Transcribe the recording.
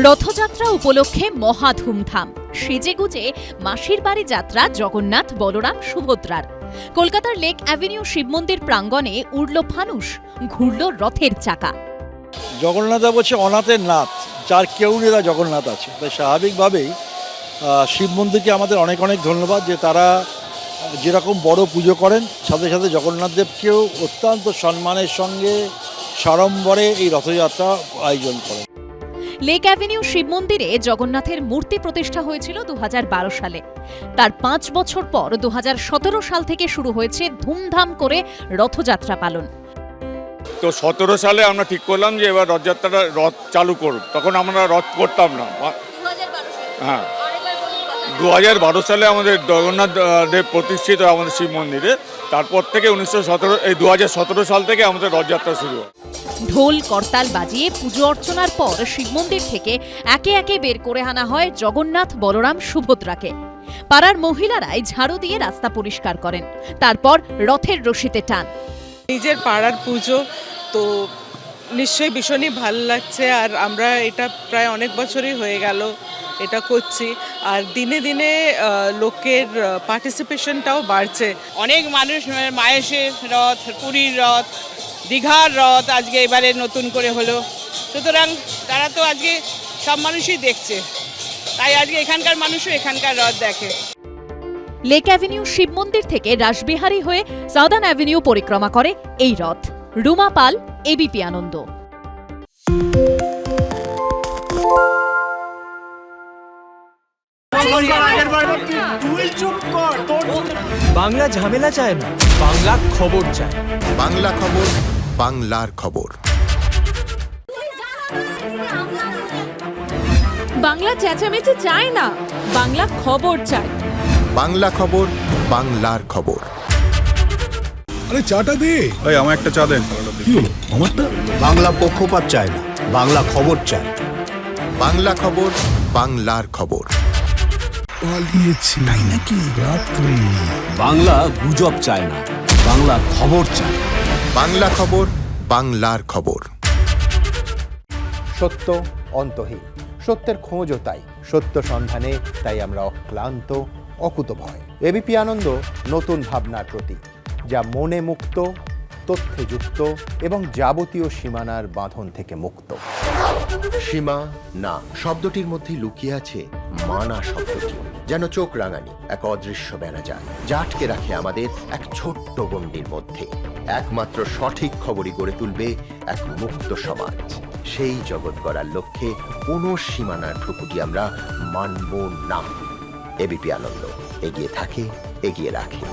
রথযাত্রা উপলক্ষে মহা ধুমধাম, সেজেগুজে মাসির বাড়ি যাত্রা জগন্নাথ, বলরাম, সুভদ্রার। কলকাতার লেক অ্যাভিনিউ শিব মন্দির প্রাঙ্গণে উড়ল ফানুস, ঘুরল রথের চাকা। জগন্নাথ বলছে অনাথের নাথ, যার কেউ নেই তার জগন্নাথ আছে। তাই স্বাভাবিকভাবেই শিব মন্দিরকে আমাদের অনেক অনেক ধন্যবাদ যে তারা যেরকম বড় পুজো করেন, সাথে সাথে জগন্নাথ দেবকেও অত্যন্ত সম্মানের সঙ্গে সাড়ম্বরে এই রথযাত্রা আয়োজন করেন। লেক অ্যাভিনিউ শিব মন্দিরে জগন্নাথের মূর্তি প্রতিষ্ঠা হয়েছিল 2012 সালে। তার 5 বছর পর 2017 সাল থেকে শুরু হয়েছে ধুমধাম করে রথযাত্রা পালন। তো 17 সালে আমরা ঠিক করলাম যে এবার রথযাত্রাটা রথ চালু করব। তখন আমরা রথ করতাম না। হ্যাঁ, 2012 সালে আমাদের জগন্নাথ দেব প্রতিষ্ঠিত আমাদের শিব মন্দিরে। তারপর থেকে 2017 সাল থেকে আমাদের রথযাত্রা শুরু হয়। ঢোল করতাল বাজিয়ে পুজো অর্চনার পর শিব মন্দির থেকে একে একে বের করে আনা হয় জগন্নাথ, বলরাম, সুভদ্রাকে। পাড়ার মহিলারাই ঝাড়ু দিয়ে রাস্তা পরিষ্কার করেন, তারপর রথের রশিতে টান। নিজের পাড়ার পুজো তো নিশ্চয়ই ভীষণই ভালো লাগছে। আর আমরা এটা প্রায় অনেক বছরই হয়ে গেল এটা করছি, আর দিনে দিনে লোকের পার্টিসিপেশনটাও বাড়ছে। অনেক মানুষ, মাহেশের রথ, পুরীর রথ, দীঘার রথ আজকে এবারে নতুন করে হলো। সুতরাং তারা তো আজকে সব মানুষই দেখছে, তাই আজকে এখানকার মানুষও এখানকার রথ দেখে। লেক অ্যাভিনিউ শিব মন্দির থেকে রাসবিহারী হয়ে সাউদার্ন অ্যাভিনিউ পরিক্রমা করে এই রথ। রুমা পাল, এবিপি আনন্দ। বাংলা ঝামেলা চায় না, বাংলা খবর চায়। বাংলা খবর, বাংলার খবর। বাংলা চেঁচামেচি চায় না, বাংলা খবর চায়। বাংলা খবর, বাংলার খবর। আরে চাটা দে। ভাই আমার একটা চা দেন। কি হলো আমারটা? বাংলা পক্ষপাত চায় না, বাংলা খবর চায়। বাংলা খবর, বাংলার খবর। পালিয়েছি তাই নাকি? রাত্রে বাংলা গুজব চায় না, বাংলা খবর চায়। বাংলা খবর, বাংলার খবর। সত্য অন্তহীন, সত্যের খোঁজও তাই, সত্য সন্ধানে তাই আমরা অক্লান্ত, অকুতভয়। এবিপি আনন্দ নতুন ভাবনার প্রতীক, যা মনে মুক্ত, তথ্যে যুক্ত এবং যাবতীয় সীমানার বাঁধন থেকে মুক্ত। সীমা না শব্দটির মধ্যে লুকিয়ে আছে মানা শব্দটি, যেন চোখ রাঙানি এক অদৃশ্য বেড়াজাল, যা আটকে রাখে আমাদের এক ছোট্ট গণ্ডির মধ্যে। একমাত্র সঠিক খবরই গড়ে তুলবে এক মুক্ত সমাজ। সেই জগৎ গড়ার লক্ষ্যে কোনো সীমানার ঠুকুটি আমরা মানব না। এবিপি আনন্দ এগিয়ে থাকে, এগিয়ে রাখে।